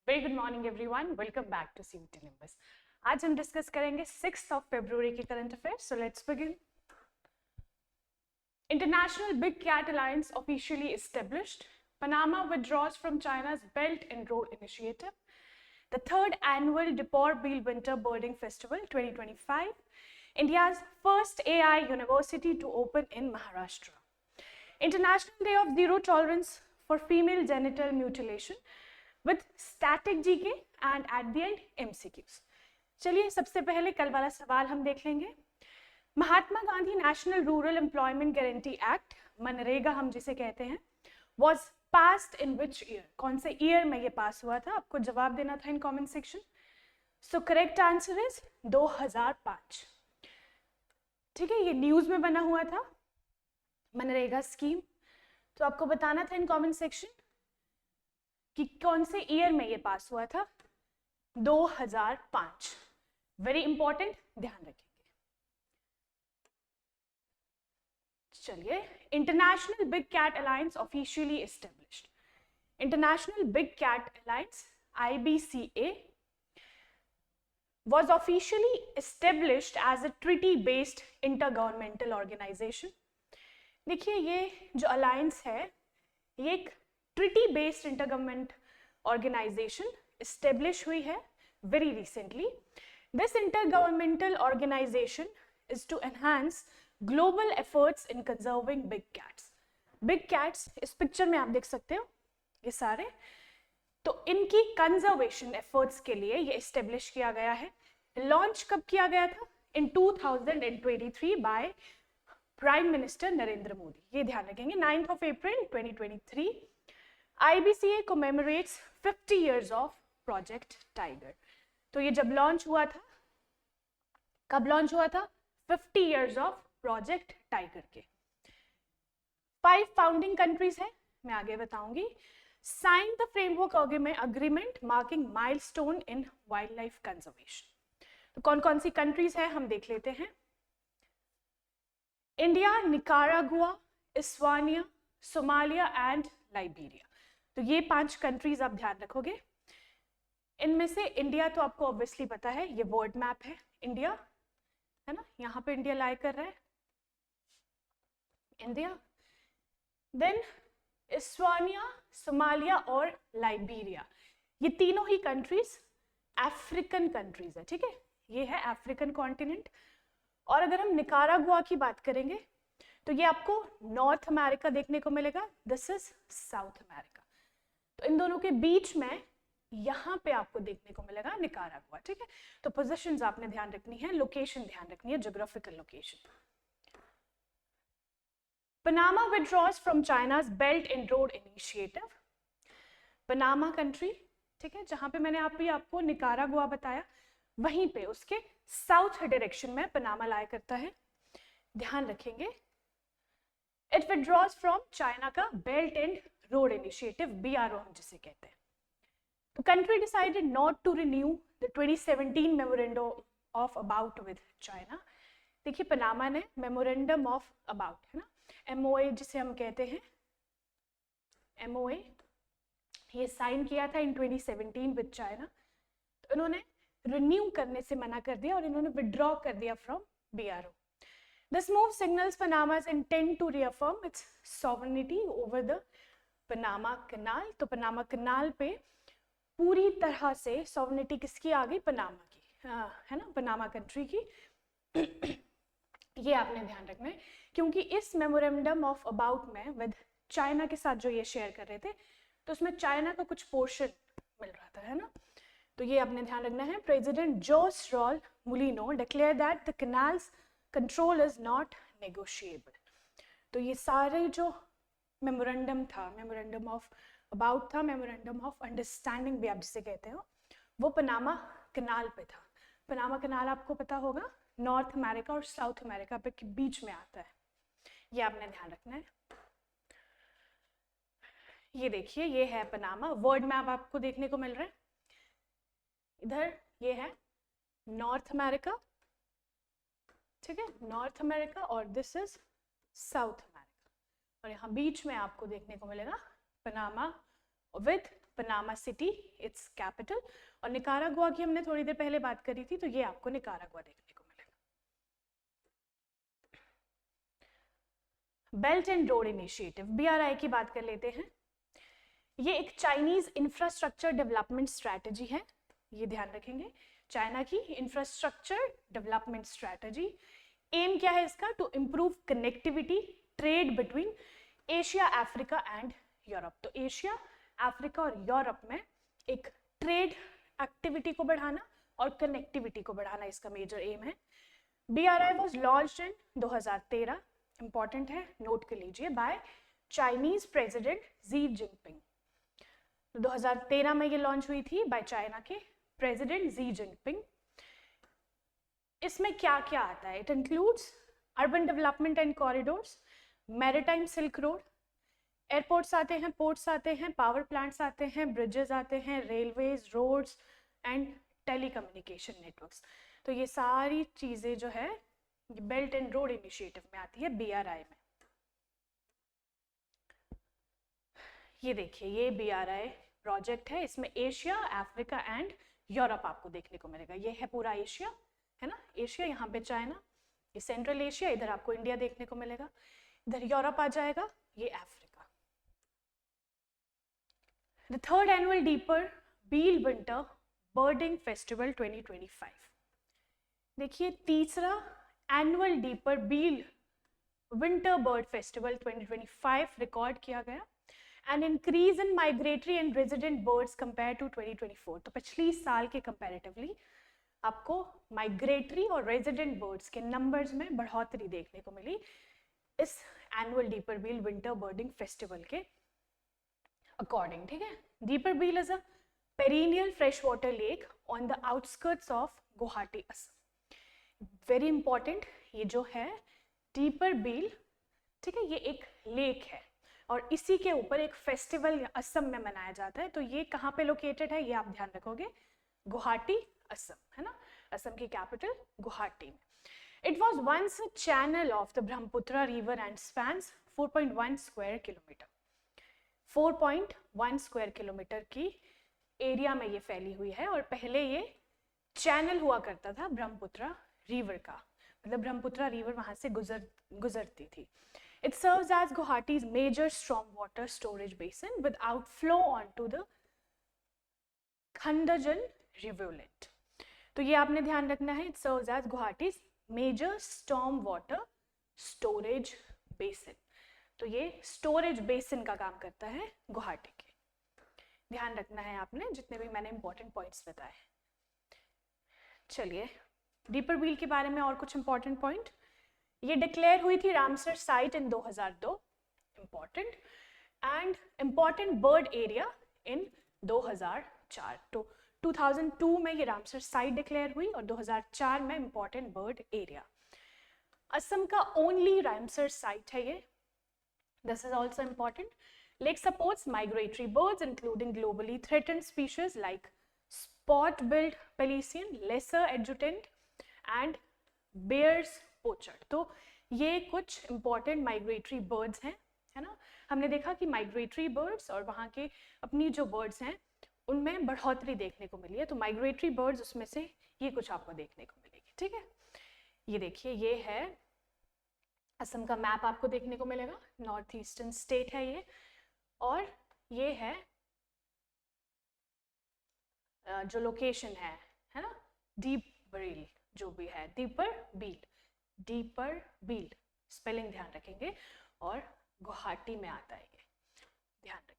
Very good morning everyone, welcome back to CUT Nimbus. आज हम discuss करेंगे 6 फरवरी के current affairs. So let's begin. International big cat alliance officially established. Panama withdraws from China's Belt and Road Initiative. The third annual Dipper-Beale Winter Birding Festival 2025. India's first AI university to open in Maharashtra. International Day of Zero Tolerance for Female Genital Mutilation with static GK and at the end MCQs. चलिए सबसे पहले कल वाला सवाल हम देख लेंगे। Mahatma Gandhi national rural employment guarantee act, मनरेगा हम जिसे कहते हैं, was passed in which year? कौन से ईयर में ये पास हुआ था? आपको जवाब देना था in comment section. So correct answer is 2005। ठीक है, ये न्यूज में बना हुआ था मनरेगा स्कीम, तो आपको बताना था इन कमेंट सेक्शन कि कौन से ईयर में ये पास हुआ था। 2005। वेरी इंपॉर्टेंट, ध्यान रखेंगे। चलिए, international big cat alliance officially established. International big cat alliance IBCA was officially established as a treaty-based intergovernmental organization. देखिए, ये जो अलायंस है ये एक treaty based intergovernment organization establish हुई है very recently. This intergovernmental organization is to enhance global efforts in conserving big cats. Big cats इस picture में आप देख सकते हो, ये सारे, तो इनकी कंजर्वेशन एफर्ट्स के लिए ये एस्टेब्लिश किया गया है। लॉन्च कब किया गया था? इन 2023 by prime minister Narendra Modi. ये ध्यान रखेंगे, 9th of April 2023। IBCA commemorates 50 years of Project Tiger। तो ये जब लॉन्च हुआ था, कब लॉन्च हुआ था? 50 years of Project Tiger के। 5 फाउंडिंग कंट्रीज है, मैं आगे बताऊंगी। Sign the framework agreement marking milestone in wildlife conservation. तो कौन कौन सी कंट्रीज है हम देख लेते हैं। इंडिया, निकारागुआ, इस्वानिया, सोमालिया एंड लाइबेरिया। तो ये 5 कंट्रीज आप ध्यान रखोगे। इनमें से इंडिया तो आपको ऑब्वियसली पता है, ये वर्ल्ड मैप है इंडिया, है ना, यहाँ पे इंडिया लाई कर रहा है, इंडिया। देन इस्वानिया, सोमालिया और लाइबेरिया, ये तीनों ही कंट्रीज अफ्रीकन कंट्रीज है। ठीक है, ये है अफ्रीकन कॉन्टिनेंट। और अगर हम निकारागुआ की बात करेंगे तो ये आपको नॉर्थ अमेरिका देखने को मिलेगा, दिस इज साउथ अमेरिका। तो इन दोनों के बीच में यहाँ पे आपको देखने को मिलेगा निकारागुआ। ठीक है, तो पोजीशंस आपने ध्यान रखनी है, लोकेशन ध्यान रखनी है, geographical location. Panama withdraws from China's Belt and Road Initiative। Panama country, ठीक है, जहां पे मैंने आपको निकारागुआ बताया, वहीं पे उसके साउथ डायरेक्शन में पनामा लाया करता है, ध्यान रखेंगे। इट विड्रॉज फ्रॉम चाइना का belt and road initiative, BRO हम जिसे कहते हैं। तो country decided not to renew the 2017 memorandum of about with China. देखिए, पनामा ने मेमोरेंडम ऑफ अबाउट, है ना, MOA जिसे हम कहते हैं, MOA, ये साइन किया था इन 2017 विद चाइना। तो इन्होंने रिन्यू करने से मना कर दिया और इन्होंने विड्रॉ कर दिया from BRO। This move signals Panama's intent to reaffirm its sovereignty over the Panama Canal। तो पनामा कनाल पे पूरी तरह से सॉवरेनिटी किसकी आ गई? पनामा की, है ना, पनामा कंट्री की। ये आपने ध्यान रखना है, क्योंकि इस मेमोरेंडम ऑफ अबाउट में विद चाइना के साथ जो ये शेयर कर रहे थे, तो उसमें चाइना का कुछ पोर्शन मिल रहा था, है ना, तो ये आपने ध्यान रखना है। President Jose Raul Mulino declare that the canal's control is not negotiable. तो ये सारे जो मेमोरेंडम था, मेमोरेंडम ऑफ अबाउट था, मेमोरेंडम ऑफ अंडरस्टैंडिंग भी आप जिसे कहते हो, वो पनामा कनाल पे था। पनामा कनाल आपको पता होगा नॉर्थ अमेरिका और साउथ अमेरिका पे के बीच में आता है, ये आपने ध्यान रखना है। ये देखिए, ये है पनामा, वर्ल्ड मैप आपको देखने को मिल रहा है इधर, ये है नॉर्थ अमेरिका, ठीक है, नॉर्थ अमेरिका, और दिस इज साउथ अमेरिका, और यहाँ बीच में आपको देखने को मिलेगा Panama with Panama city it's capital, और निकारागुआ की हमने थोड़ी देर पहले बात करी थी, तो ये आपको निकारागुआ देखने को मिलेगा। Belt and road initiative, BRI की बात कर लेते हैं। ये एक चाइनीज इंफ्रास्ट्रक्चर डेवलपमेंट स्ट्रैटेजी है, ये ध्यान रखेंगे, चाइना की इंफ्रास्ट्रक्चर डेवलपमेंट स्ट्रैटेजी। एम क्या है इसका? To improve connectivity trade between Asia, Africa and Europe. तो एशिया, अफ्रीका और यूरोप में एक ट्रेड एक्टिविटी को बढ़ाना और कनेक्टिविटी को बढ़ाना इसका मेजर एम है। BRI was launched in 2013, important है, नोट कर लीजिए, by Chinese president Xi Jinping. 2013 में ये लॉन्च हुई थी बाय चाइना के प्रेसिडेंट जी जिनपिंग। इसमें क्या क्या आता है? It includes urban development and corridors, maritime silk road, airports आते हैं, पोर्ट्स आते हैं, पावर प्लांट्स आते हैं, ब्रिजेस आते हैं, railways, roads and telecommunication networks. तो ये सारी चीजें जो है ये बेल्ट एंड रोड इनिशिएटिव में आती है, BRI में। ये देखिए, ये BRI प्रोजेक्ट है, इसमें एशिया, अफ्रीका एंड यूरोप आपको देखने को मिलेगा। ये है पूरा एशिया, है ना, एशिया, यहाँ पे चाइना, ये सेंट्रल एशिया, इधर आपको इंडिया देखने को मिलेगा, इधर यूरोप आ जाएगा, ये Africa. The third annual Deeper Beal Winter Birding Festival 2025। देखिए, तीसरा annual Deepor Beel winter bird festival 2025 record किया गया। An increase in migratory and resident birds compare to 2024। तो पिछली साल के कंपैरेटिवली आपको माइग्रेटरी और रेजिडेंट बर्ड्स के नंबर्स में बढ़ोतरी देखने को मिली इस annual Deepor Beel winter birding festival के अकॉर्डिंग, ठीक है। Deepor Beel is a perennial fresh water lake on the outskirts of Guwahati, Assam. Very important, ये जो है डीपर बील, ठीक है, ये एक लेक है और इसी के ऊपर एक फेस्टिवल असम में मनाया जाता है। तो ये कहाँ पे लोकेटेड है, ये आप ध्यान रखोगे, गुवाहाटी, असम, है ना, असम की कैपिटल गुवाहाटी में। It was once a channel of the Brahmaputra river and spans 4.1 square kilometre. 4.1 square kilometre की एरिया में ये फैली हुई है और पहले ये चैनल हुआ करता था ब्रह्मपुत्र रिवर का, मतलब ब्रह्मपुत्र रिवर वहां से गुजरती थी। It serves as Guwahati's major stormwater storage basin with outflow onto the Khandajan rivulet. तो ये आपने ध्यान रखना है, it serves as Guwahati's major stormwater storage basin. तो ये स्टोरेज बेसिन का काम करता है गुवाहाटी के, ध्यान रखना है आपने जितने भी मैंने इंपॉर्टेंट पॉइंट्स बताए। चलिए, डीपर बील के बारे में और कुछ इंपॉर्टेंट पॉइंट। ये डिक्लेयर हुई थी Ramsar site in 2002, important, and important bird area in 2004। तो 2002 में ये रामसर साइट डिक्लेयर हुई और 2004 में इंपॉर्टेंट बर्ड एरिया। असम का ओनली रामसर साइट है ये। This is also important. Lake supports migratory birds including globally threatened species like spot-billed Pelician, lesser adjutant and Bear's poacher. तो ये कुछ important migratory birds हैं, है ना। हमने देखा कि migratory birds और वहाँ के अपनी जो birds हैं उनमें बढ़ोतरी देखने को मिली है, तो migratory birds उसमें से ये कुछ आपको देखने को मिलेगी, ठीक है। ये देखिए, ये है असम का मैप आपको देखने को मिलेगा, नॉर्थ ईस्टर्न स्टेट है ये, और ये है जो लोकेशन है ना, डीप बील जो भी है, डीपर बील स्पेलिंग ध्यान रखेंगे, और गुवाहाटी में आता है ये, ध्यान रखेंगे।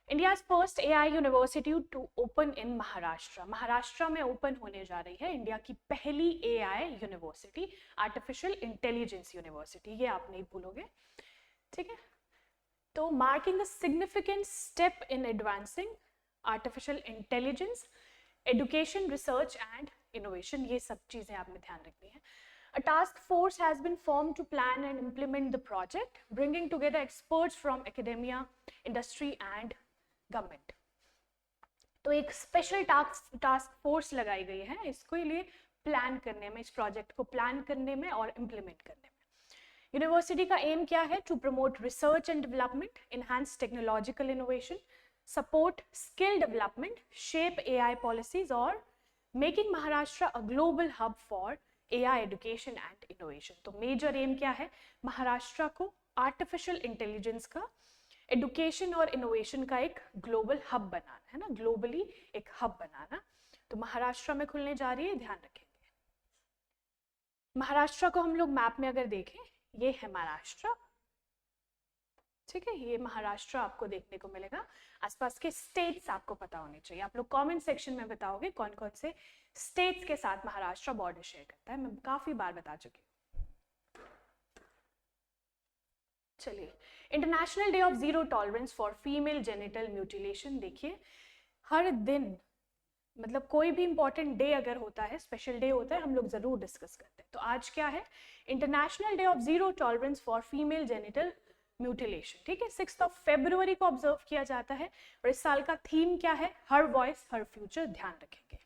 India's first AI university to open in Maharashtra. Maharashtra में ओपन होने जा रही है इंडिया की पहली AI university, artificial intelligence university, ये आप नहीं भूलोगे, ठीक है। तो marking a significant step in advancing artificial intelligence, education, research and innovation, ये सब चीजें आपने ध्यान रखनी है। A task force has been formed to plan and implement the project, bringing together experts from academia, industry and government. तो एक special task force लगाई गई है इसको लिए प्लान करने में, इस प्रोजेक्ट को प्लान करने में और इम्प्लीमेंट करने में। यूनिवर्सिटी का एम क्या है? To promote research and development, enhance technological innovation, support skill development, shape AI policies और making Maharashtra a global hub for AI education and innovation. तो मेजर एम क्या है? महाराष्ट्र को आर्टिफिशियल इंटेलिजेंस का एडुकेशन और इनोवेशन का एक ग्लोबल हब बनाना है ना, ग्लोबली एक हब बनाना। तो महाराष्ट्र में खुलने जा रही है, ध्यान रखेंगे। महाराष्ट्र को हम लोग मैप में अगर देखें, ये है महाराष्ट्र, ठीक है, ये महाराष्ट्र आपको देखने को मिलेगा। आसपास के स्टेट्स आपको पता होने चाहिए। आप लोग कमेंट सेक्शन में बताओगे कौन कौन से स्टेट्स के साथ महाराष्ट्र बॉर्डर शेयर करता है, मैं काफी बार बता चुकी हूँ। चलिए, international day of zero tolerance for female genital mutilation. देखिए, हर दिन मतलब कोई भी इंपॉर्टेंट डे अगर होता है, स्पेशल डे होता है, हम लोग जरूर डिस्कस करते हैं। तो आज क्या है? International day of zero tolerance for female genital mutilation, ठीक है, 6 फरवरी को ऑब्जर्व किया जाता है। और इस साल का थीम क्या है? हर वॉइस हर फ्यूचर, ध्यान रखेंगे।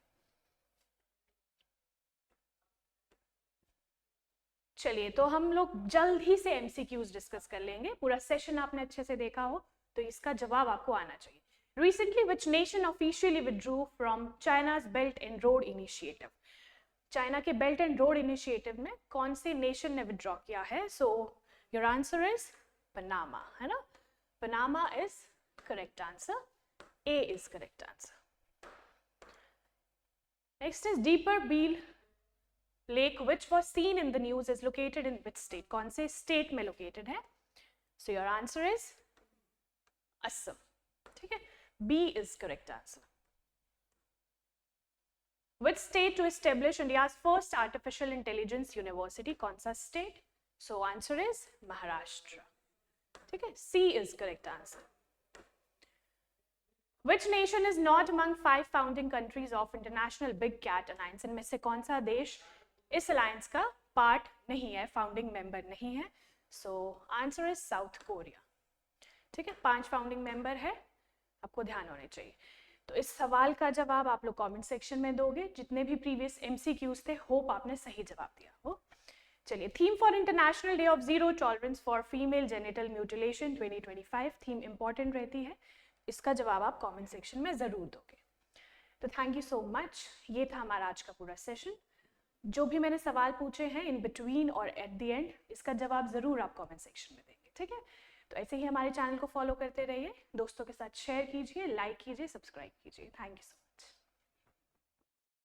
चलिए, तो हम लोग जल्द ही से एमसीक्यूज डिस्कस कर लेंगे। पूरा सेशन आपने अच्छे से देखा हो तो इसका जवाब आपको आना चाहिए। Recently, which nation officially withdrew from China's Belt and Road Initiative? China के बेल्ट एंड रोड इनिशिएटिव में कौन सी नेशन ने विड्रॉ किया है? So your answer is Panama, है ना? Panama is correct answer, A is correct answer. Next is deeper bill lake which was seen in the news is located in which state? कौन से state में located है? So your answer is Assam, ठीक है, B is correct answer. Which state to establish India's first artificial intelligence university? कौन सा state? So answer is Maharashtra, ठीक है, C is correct answer. Which nation is not among 5 founding countries of International Big Cat Alliance? इनमें से कौन सा देश इस अलायंस का पार्ट नहीं है, फाउंडिंग मेंबर नहीं है? So answer is South Korea, ठीक है, 5 फाउंडिंग मेंबर है, आपको ध्यान होने चाहिए। तो इस सवाल का जवाब आप लोग कमेंट सेक्शन में दोगे। जितने भी प्रीवियस एमसीक्यूज थे, होप आपने सही जवाब दिया हो। चलिए, theme for international day of zero tolerance for female genital mutilation 2025, theme important रहती है, इसका जवाब आप कमेंट सेक्शन में जरूर दोगे। तो थैंक यू सो मच, ये था हमारा आज का पूरा सेशन। जो भी मैंने सवाल पूछे हैं इन बिटवीन और एट द एंड, इसका जवाब जरूर आप कमेंट सेक्शन में देंगे, ठीक है? तो ऐसे ही हमारे चैनल को फॉलो करते रहिए, दोस्तों के साथ शेयर कीजिए, लाइक कीजिए, सब्सक्राइब कीजिए। Thank you so much.